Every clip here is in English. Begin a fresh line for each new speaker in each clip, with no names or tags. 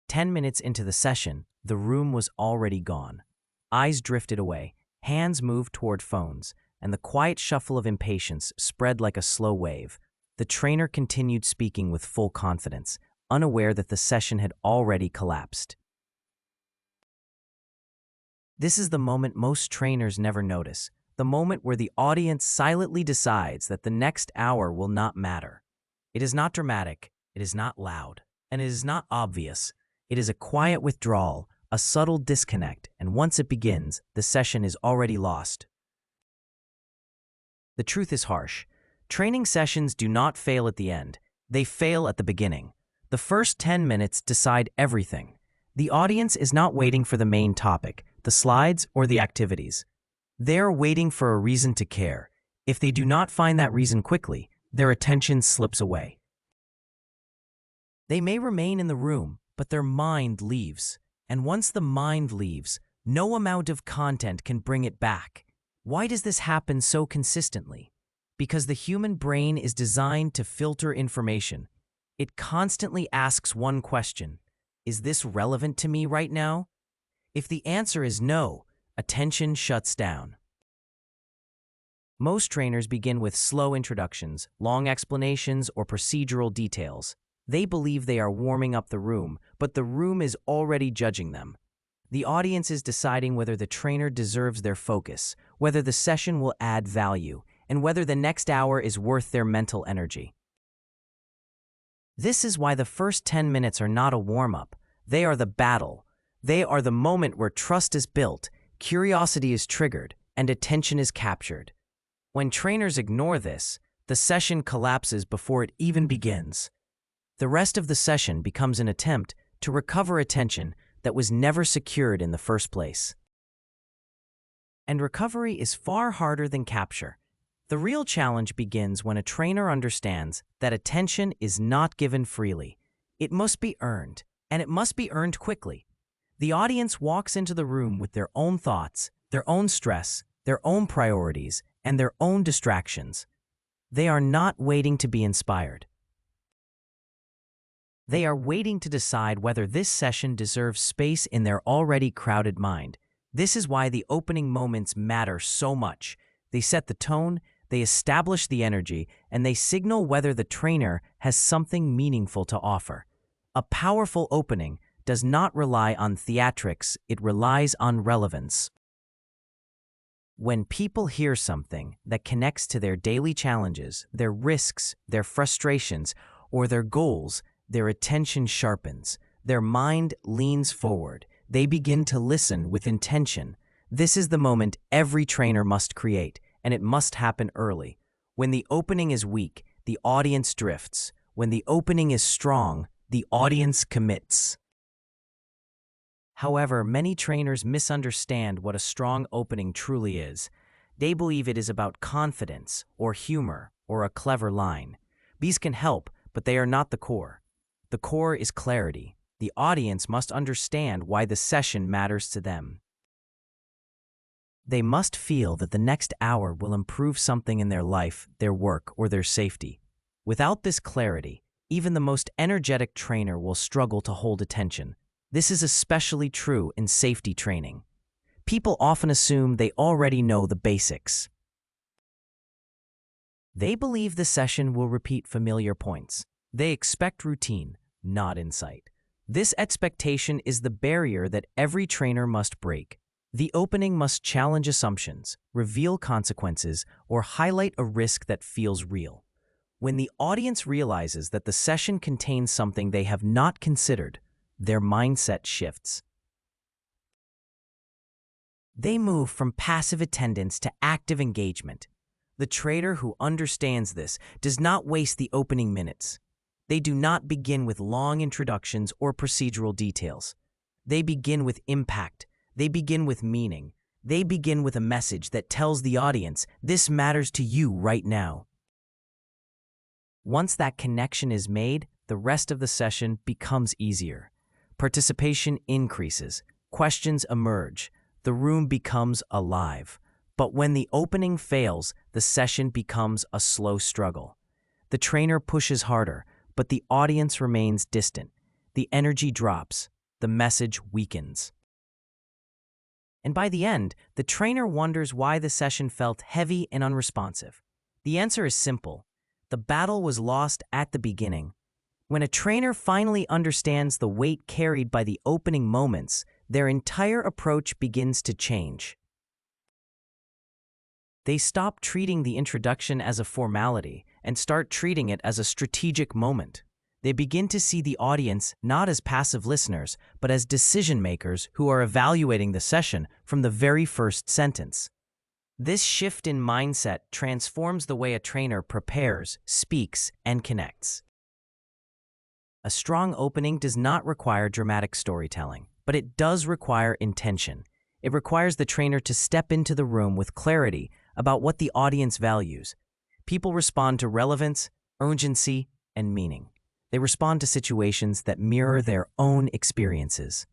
10 minutes into the session, the room was already gone. Eyes drifted away, hands moved toward phones, and the quiet shuffle of impatience spread like a slow wave. The trainer continued speaking with full confidence, unaware that the session had already collapsed. This is the moment most trainers never notice, the moment where the audience silently decides that the next hour will not matter. It is not dramatic, it is not loud, and it is not obvious. It is a quiet withdrawal, a subtle disconnect, and once it begins, the session is already lost. The truth is harsh. Training sessions do not fail at the end. They fail at the beginning. The first 10 minutes decide everything. The audience is not waiting for the main topic, the slides, or the activities. They are waiting for a reason to care. If they do not find that reason quickly, their attention slips away. They may remain in the room, but their mind leaves. And once the mind leaves, no amount of content can bring it back. Why does this happen so consistently? Because the human brain is designed to filter information. It constantly asks one question: is this relevant to me right now? If the answer is no, attention shuts down. Most trainers begin with slow introductions, long explanations, or procedural details. They believe they are warming up the room, but the room is already judging them. The audience is deciding whether the trainer deserves their focus, whether the session will add value, and whether the next hour is worth their mental energy. This is why the first 10 minutes are not a warm-up. They are the battle. They are the moment where trust is built, curiosity is triggered, and attention is captured. When trainers ignore this, the session collapses before it even begins. The rest of the session becomes an attempt to recover attention that was never secured in the first place. And recovery is far harder than capture. The real challenge begins when a trainer understands that attention is not given freely. It must be earned, and it must be earned quickly. The audience walks into the room with their own thoughts, their own stress, their own priorities, and their own distractions. They are not waiting to be inspired. They are waiting to decide whether this session deserves space in their already crowded mind. This is why the opening moments matter so much. They set the tone, they establish the energy, and they signal whether the trainer has something meaningful to offer. A powerful opening does not rely on theatrics, it relies on relevance. When people hear something that connects to their daily challenges, their risks, their frustrations, or their goals, their attention sharpens, their mind leans forward, they begin to listen with intention. This is the moment every trainer must create, and it must happen early. When the opening is weak, the audience drifts. When the opening is strong, the audience commits. However, many trainers misunderstand what a strong opening truly is. They believe it is about confidence, or humor, or a clever line. These can help, but they are not the core. The core is clarity. The audience must understand why the session matters to them. They must feel that the next hour will improve something in their life, their work, or their safety. Without this clarity, even the most energetic trainer will struggle to hold attention. This is especially true in safety training. People often assume they already know the basics. They believe the session will repeat familiar points. They expect routine, not insight. This expectation is the barrier that every trainer must break. The opening must challenge assumptions, reveal consequences, or highlight a risk that feels real. When the audience realizes that the session contains something they have not considered, their mindset shifts. They move from passive attendance to active engagement. The trainer who understands this does not waste the opening minutes. They do not begin with long introductions or procedural details. They begin with impact. They begin with meaning. They begin with a message that tells the audience, this matters to you right now. Once that connection is made, the rest of the session becomes easier. Participation increases. Questions emerge. The room becomes alive. But when the opening fails, the session becomes a slow struggle. The trainer pushes harder, but the audience remains distant. The energy drops. the message weakens. And by the end, the trainer wonders why the session felt heavy and unresponsive. The answer is simple. The battle was lost at the beginning. When a trainer finally understands the weight carried by the opening moments, their entire approach begins to change. They stop treating the introduction as a formality and start treating it as a strategic moment. They begin to see the audience not as passive listeners, but as decision-makers who are evaluating the session from the very first sentence. This shift in mindset transforms the way a trainer prepares, speaks, and connects. A strong opening does not require dramatic storytelling, but it does require intention. It requires the trainer to step into the room with clarity about what the audience values. People respond to relevance, urgency, and meaning. They respond to situations that mirror their own experiences.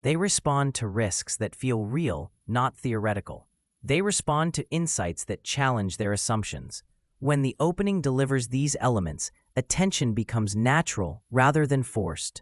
They respond to risks that feel real, not theoretical. They respond to insights that challenge their assumptions. When the opening delivers these elements, attention becomes natural rather than forced.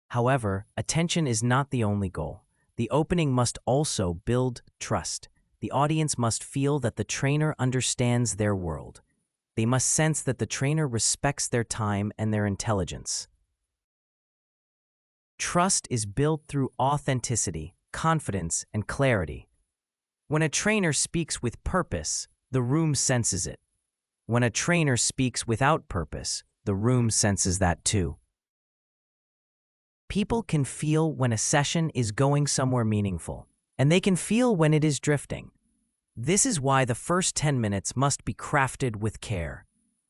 However, attention is not the only goal. The opening must also build trust. The audience must feel that the trainer understands their world. They must sense that the trainer respects their time and their intelligence. Trust is built through authenticity, confidence, and clarity. When a trainer speaks with purpose, the room senses it. When a trainer speaks without purpose, the room senses that too. People can feel when a session is going somewhere meaningful, and they can feel when it is drifting. This is why the first 10 minutes must be crafted with care.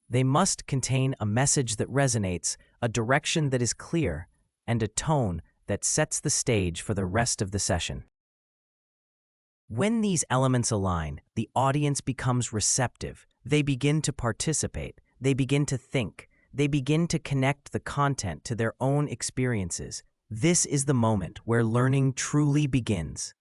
They must contain a message that resonates, a direction that is clear, and a tone that sets the stage for the rest of the session. When these elements align, the audience becomes receptive. They begin to participate. They begin to think. They begin to connect the content to their own experiences. This is the moment where learning truly begins.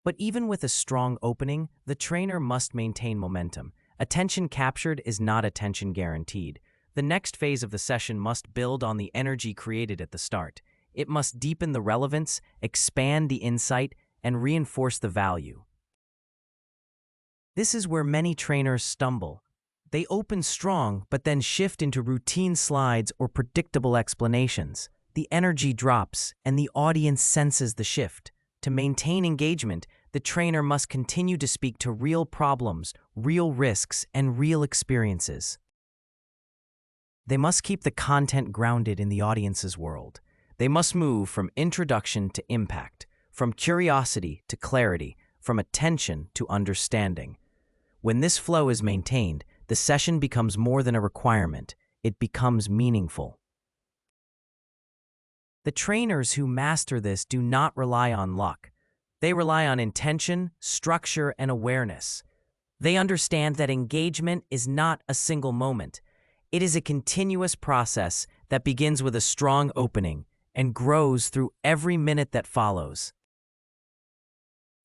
But even with a strong opening, the trainer must maintain momentum. Attention captured is not attention guaranteed. The next phase of the session must build on the energy created at the start. It must deepen the relevance, expand the insight, and reinforce the value. This is where many trainers stumble. They open strong, but then shift into routine slides or predictable explanations. The energy drops, and the audience senses the shift. To maintain engagement, the trainer must continue to speak to real problems, real risks, and real experiences. They must keep the content grounded in the audience's world. They must move from introduction to impact, from curiosity to clarity, from attention to understanding. When this flow is maintained, the session becomes more than a requirement. It becomes meaningful. The trainers who master this do not rely on luck. They rely on intention, structure, and awareness. They understand that engagement is not a single moment. It is a continuous process that begins with a strong opening and grows through every minute that follows.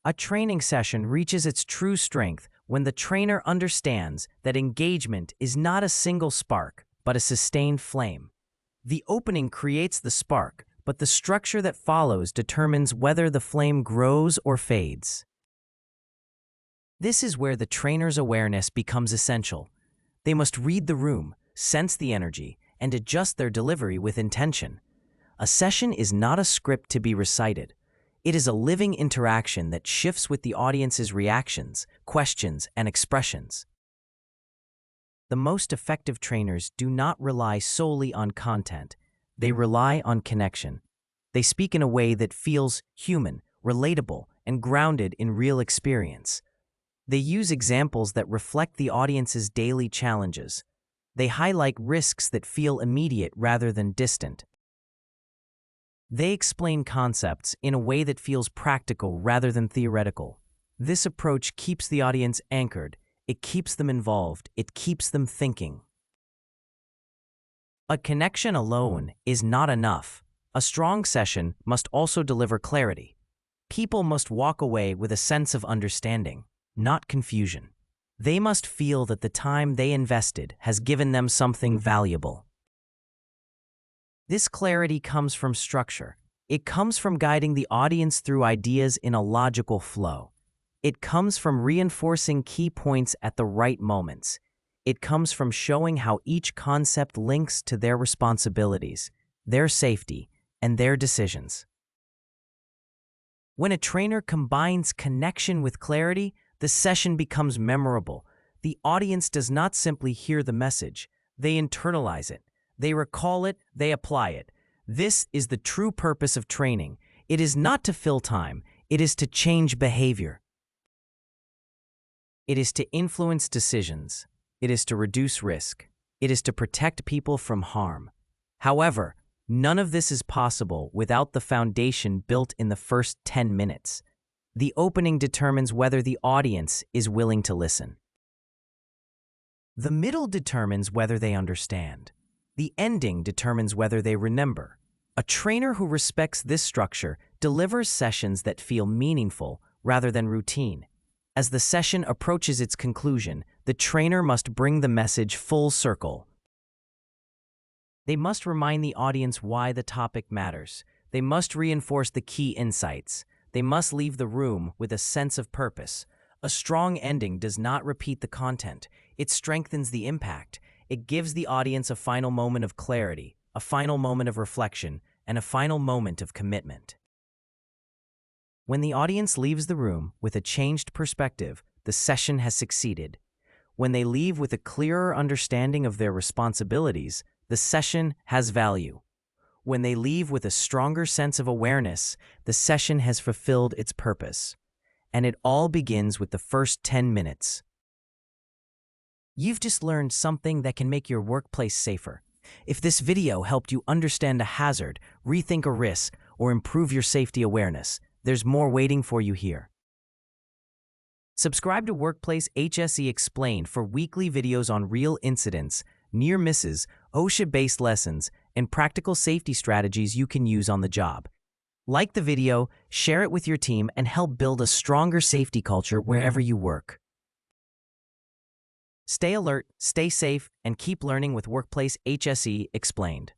A training session reaches its true strength when the trainer understands that engagement is not a single spark, but a sustained flame. The opening creates the spark, but the structure that follows determines whether the flame grows or fades. This is where the trainer's awareness becomes essential. They must read the room, sense the energy, and adjust their delivery with intention. A session is not a script to be recited. It is a living interaction that shifts with the audience's reactions, questions, and expressions. The most effective trainers do not rely solely on content. They rely on connection. They speak in a way that feels human, relatable, and grounded in real experience. They use examples that reflect the audience's daily challenges. They highlight risks that feel immediate rather than distant. They explain concepts in a way that feels practical rather than theoretical. This approach keeps the audience anchored. It keeps them involved. It keeps them thinking. A connection alone is not enough. A strong session must also deliver clarity. People must walk away with a sense of understanding, not confusion. They must feel that the time they invested has given them something valuable. This clarity comes from structure. It comes from guiding the audience through ideas in a logical flow. It comes from reinforcing key points at the right moments. It comes from showing how each concept links to their responsibilities, their safety, and their decisions. When a trainer combines connection with clarity, the session becomes memorable. The audience does not simply hear the message, they internalize it. They recall it, they apply it. This is the true purpose of training. It is not to fill time, it is to change behavior. It is to influence decisions. It is to reduce risk. It is to protect people from harm. However, none of this is possible without the foundation built in the first 10 minutes. The opening determines whether the audience is willing to listen. The middle determines whether they understand. The ending determines whether they remember. A trainer who respects this structure delivers sessions that feel meaningful rather than routine. As the session approaches its conclusion, the trainer must bring the message full circle. They must remind the audience why the topic matters. They must reinforce the key insights. They must leave the room with a sense of purpose. A strong ending does not repeat the content. It strengthens the impact. It gives the audience a final moment of clarity, a final moment of reflection, and a final moment of commitment. When the audience leaves the room with a changed perspective, the session has succeeded. When they leave with a clearer understanding of their responsibilities, the session has value. When they leave with a stronger sense of awareness, the session has fulfilled its purpose. And it all begins with the first 10 minutes. You've just learned something that can make your workplace safer. If this video helped you understand a hazard, rethink a risk, or improve your safety awareness, there's more waiting for you here. Subscribe to Workplace HSE Explained for weekly videos on real incidents, near misses, OSHA-based lessons, and practical safety strategies you can use on the job. Like the video, share it with your team, and help build a stronger safety culture wherever you work. Stay alert, stay safe, and keep learning with Workplace HSE Explained.